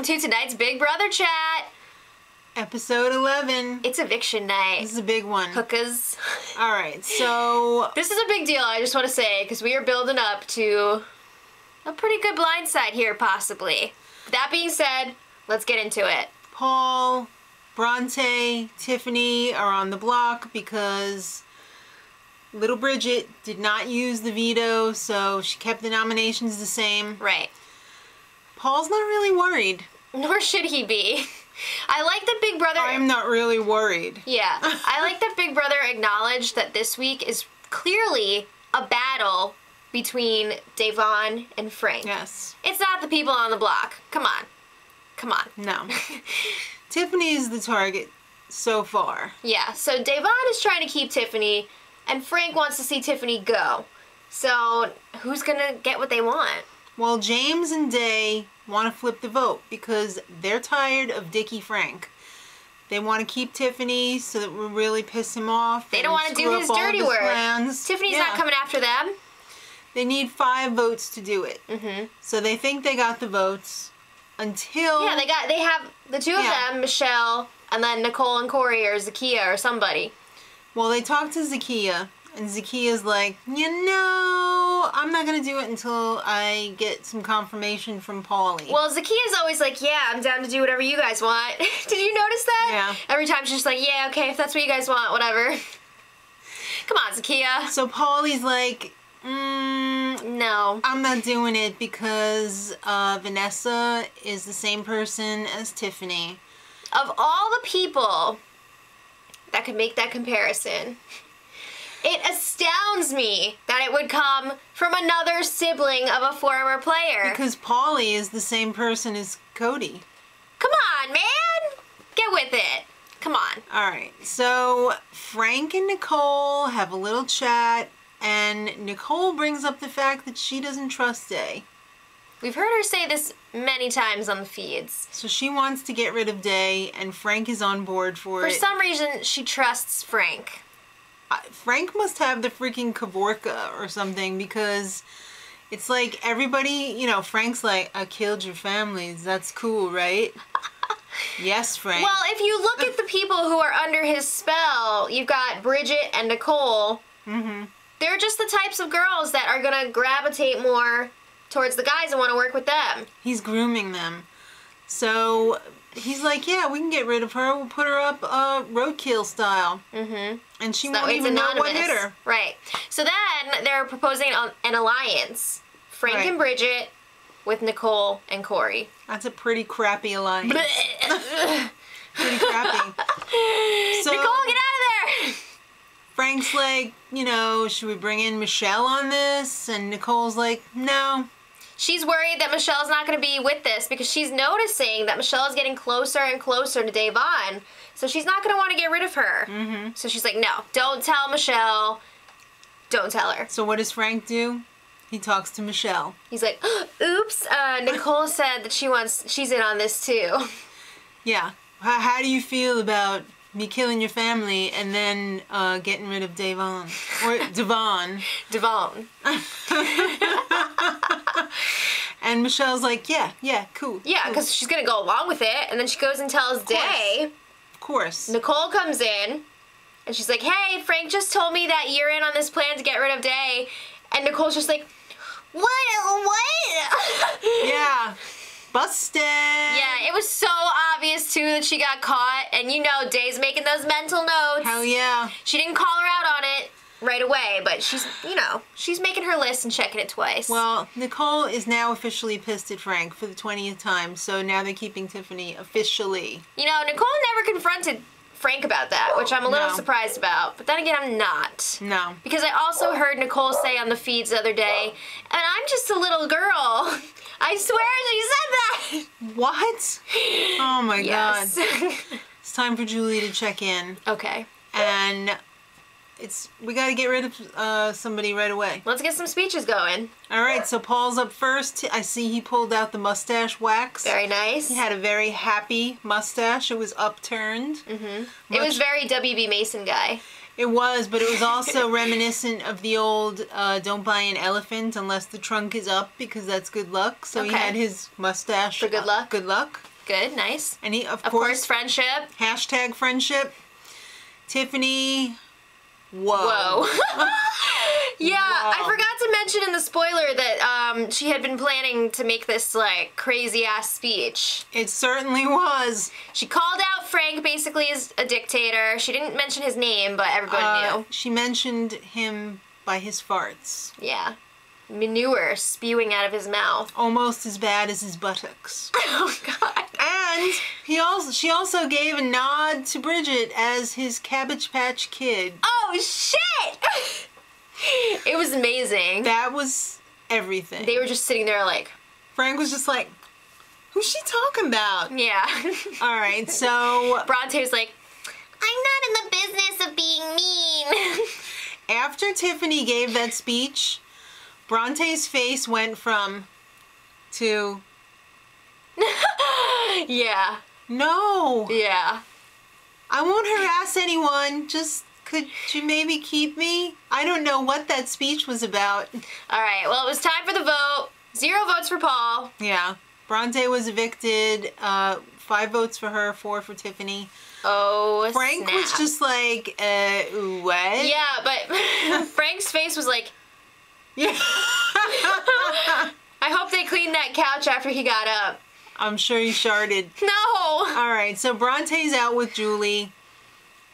to tonight's Big Brother chat. Episode 11. It's eviction night. This is a big one. Hookahs. All right, so... This is a big deal, I just want to say, because we are building up to a pretty good blindside here, possibly. That being said, let's get into it. Paul, Bronte, Tiffany are on the block because little Bridget did not use the veto, so she kept the nominations the same. Right. Paul's not really worried. Nor should he be. I like that Big Brother... I'm not really worried. Yeah. I like that Big Brother acknowledged that this week is clearly a battle between Devon and Frank. Yes. It's not the people on the block. Come on. Come on. No. Tiffany is the target so far. Yeah, so Devon is trying to keep Tiffany, and Frank wants to see Tiffany go. So, who's gonna get what they want? Well, James and Day want to flip the vote because they're tired of Dickie Frank. They want to keep Tiffany so that we really piss him off. They don't want to do his dirty work. Tiffany's not coming after them. They need 5 votes to do it. Mm-hmm. So they think they got the votes until... Yeah, they have the two of them, Michelle, and then Nicole and Corey or Zakiya or somebody. Well, they talked to Zakiya, and Zakiya's like, you know, I'm not going to do it until I get some confirmation from Paulie. Well, Zakiya's always like, yeah, I'm down to do whatever you guys want. Did you notice that? Yeah. Every time she's just like, yeah, okay, if that's what you guys want, whatever. Come on, Zakiya. So Paulie's like, no. I'm not doing it because Vanessa is the same person as Tiffany. Of all the people that could make that comparison, it astounds me that it would come from another sibling of a former player. Because Paulie is the same person as Cody. Come on, man! Get with it. Come on. Alright, so Frank and Nicole have a little chat, and Nicole brings up the fact that she doesn't trust Day. We've heard her say this many times on the feeds. So she wants to get rid of Day, and Frank is on board for it. For some reason, she trusts Frank. Frank must have the freaking Kavorka or something, because it's like everybody, you know, Frank's like, I killed your families. That's cool, right? Yes, Frank. Well, if you look at the people who are under his spell, you've got Bridget and Nicole. Mm-hmm. They're just the types of girls that are going to gravitate more towards the guys and want to work with them. He's grooming them. So he's like, yeah, we can get rid of her. We'll put her up roadkill style. Mm-hmm. And she won't even know what hit her. Right. So then they're proposing an alliance. Frank and Bridget with Nicole and Corey. That's a pretty crappy alliance. Pretty crappy. So, Nicole, get out of there! Frank's like, you know, should we bring in Michelle on this? And Nicole's like, no. She's worried that Michelle's not going to be with this because she's noticing that Michelle is getting closer and closer to Devon. So she's not going to want to get rid of her. Mm-hmm. So she's like, no, don't tell Michelle. Don't tell her. So what does Frank do? He talks to Michelle. He's like, oops, Nicole said that she's in on this too. Yeah. How do you feel about me killing your family and then getting rid of Devon? Or Devon. Devon. And Michelle's like, yeah, cool. Yeah, because she's going to go along with it. And then she goes and tells Day. Of course. Nicole comes in. And she's like, hey, Frank just told me that you're in on this plan to get rid of Day. And Nicole's just like, what? Yeah. Busted. Yeah, it was so obvious, too, that she got caught. And you know, Day's making those mental notes. Hell yeah. She didn't call her out on it right away, but she's, you know, she's making her list and checking it twice. Well, Nicole is now officially pissed at Frank for the 20th time, so now they're keeping Tiffany officially. You know, Nicole never confronted Frank about that, which I'm a little surprised about. But then again, I'm not. No. Because I also heard Nicole say on the feeds the other day, and I'm just a little girl. I swear she said that. What? Oh my God. It's time for Julie to check in. Okay. And we got to get rid of somebody right away. Let's get some speeches going. All right, so Paul's up first. I see he pulled out the mustache wax. Very nice. He had a very happy mustache. It was upturned. Mm-hmm. It was very W.B. Mason guy. It was, but it was also reminiscent of the old don't buy an elephant unless the trunk is up because that's good luck. So he had his mustache for good luck. Good luck. Good, nice. And he, of course, course, friendship. hashtag friendship. Tiffany, whoa. Yeah, Whoa. I forgot to mention in the spoiler that she had been planning to make this, like, crazy-ass speech. It certainly was. She called out Frank basically as a dictator. She didn't mention his name, but everybody knew. She mentioned him by his farts. Yeah. Manure spewing out of his mouth. Almost as bad as his buttocks. Oh, God. And she also gave a nod to Bridget as his Cabbage Patch Kid. Oh, shit! It was amazing. That was everything. They were just sitting there like... Frank was just like, who's she talking about? Yeah. All right, so... Bronte was like, I'm not in the business of being mean. After Tiffany gave that speech, Bronte's face went from to... Yeah. No. Yeah. I won't harass anyone. Just, could you maybe keep me? I don't know what that speech was about. All right, well, it was time for the vote. 0 votes for Paul. Yeah. Bronte was evicted. 5 votes for her, 4 for Tiffany. Oh, Frank snap. was just like, what? Yeah, but Frank's face was like, Yeah. I hope they cleaned that couch after he got up. I'm sure he sharded. No! All right, so Bronte's out with Julie,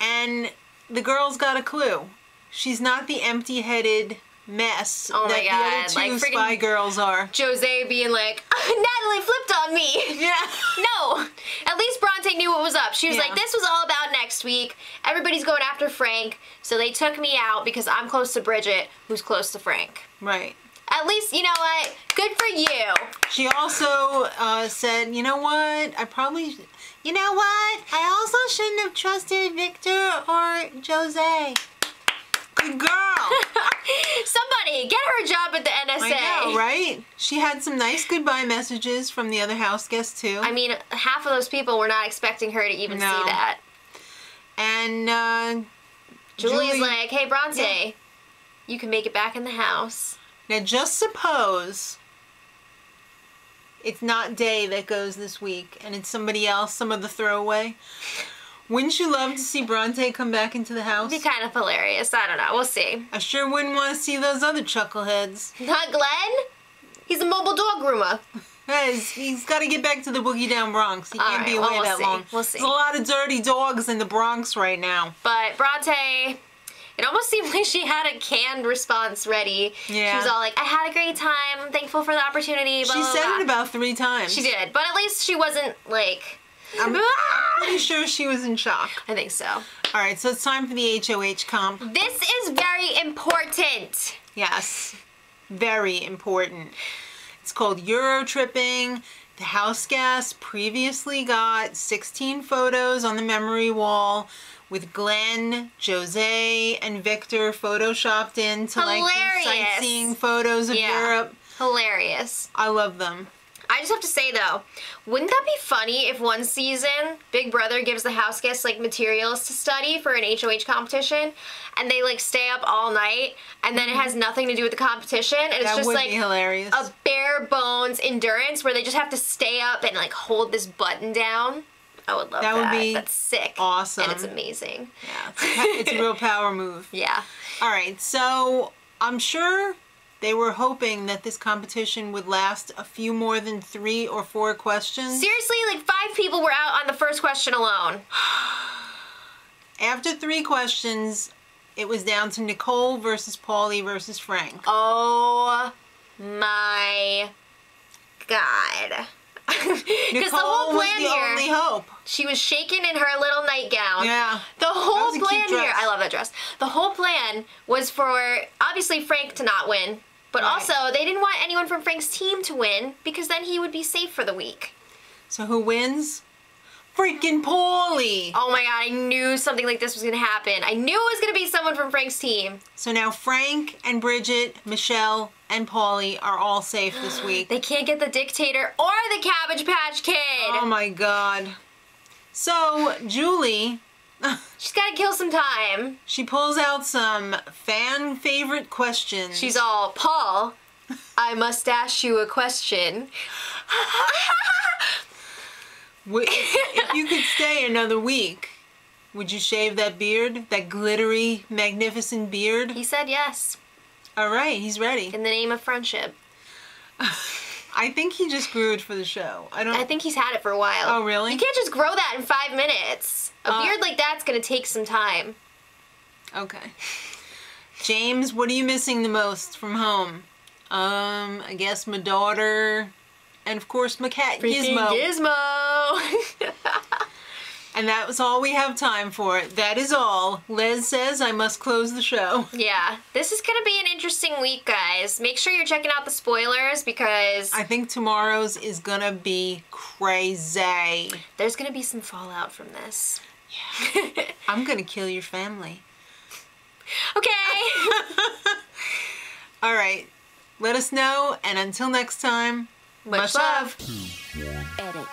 and the girl's got a clue. She's not the empty-headed mess Oh my that God, the other two like freaking spy girls are. Jose being like, Natalie flipped on me. Yeah. No. At least Bronte knew what was up. She was Yeah. like, this was all about next week. Everybody's going after Frank, so they took me out because I'm close to Bridget, who's close to Frank. Right. At least, you know what? Good for you. She also said, you know what? You know what? I also shouldn't have trusted Victor or Jose. Good girl. Somebody, get her a job at the NSA. I know, right? She had some nice goodbye messages from the other house guests, too. I mean, half of those people were not expecting her to even see No. that. And Julie's Julie, like, hey, Bronte, Yeah. you can make it back in the house. now just suppose it's not Day that goes this week and it's somebody else, some other throwaway. Wouldn't you love to see Bronte come back into the house? It'd be kind of hilarious. I don't know. We'll see. I sure wouldn't want to see those other chuckleheads. Not Glenn? He's a mobile dog groomer. Hey, he's got to get back to the Boogie Down Bronx. He can't be All right, away well, that we'll long. see. We'll see. There's a lot of dirty dogs in the Bronx right now. But Bronte, it almost seemed like she had a canned response ready. Yeah. She was all like, I had a great time. I'm thankful for the opportunity. Blah, She blah, said blah. it about 3 times. She did. But at least she wasn't like... I'm "Ah!" pretty sure she was in shock. I think so. All right, so it's time for the HOH comp. This is very important. Yes, very important. It's called Euro Tripping. The house guest previously got 16 photos on the memory wall with Glenn, Jose, and Victor photoshopped in to like Hilarious. sightseeing photos of Yeah. Europe. Hilarious. I love them. I just have to say though, wouldn't that be funny if one season Big Brother gives the house guests like materials to study for an HOH competition and they like stay up all night and then it has nothing to do with the competition and it's That just would like be hilarious. a bare bones endurance where they just have to stay up and like hold this button down. I would love that. That would be That's sick. awesome. And it's amazing. Yeah, it's a real power move. Yeah. All right, so I'm sure they were hoping that this competition would last a few more than 3 or 4 questions. Seriously, like 5 people were out on the first question alone. After 3 questions, it was down to Nicole versus Paulie versus Frank. Oh my God. Because the Nicole whole was plan the here, only hope. she was shaking in her little nightgown. Yeah. The whole was a cute plan here, dress. I love that dress. The whole plan was for, obviously, Frank to not win. But Right. also, they didn't want anyone from Frank's team to win because then he would be safe for the week. So who wins? Freaking Paulie! Oh my God, I knew something like this was going to happen. I knew it was going to be someone from Frank's team. So now Frank and Bridget, Michelle, and Paulie are all safe this week. They can't get the dictator or the Cabbage Patch Kid. Oh my God. So Julie, She's got to kill some time. she pulls out some fan favorite questions. She's all, Paul, I must ask you a question. If you could stay another week, would you shave that beard? That glittery, magnificent beard? He said yes. All right, he's ready. In the name of friendship. I think he just grew it for the show. I think he's had it for a while. Oh, really? You can't just grow that in 5 minutes. A beard like that's gonna take some time. Okay. James, what are you missing the most from home? I guess my daughter, and of course my cat, Gizmo. Gizmo! And that was all we have time for. That is all. Les says I must close the show. Yeah, this is gonna be an interesting week, guys. Make sure you're checking out the spoilers because I think tomorrow's is gonna be crazy. there's gonna be some fallout from this. Yeah. I'm gonna kill your family. Okay! All right. Let us know, and until next time, Much love. Edit.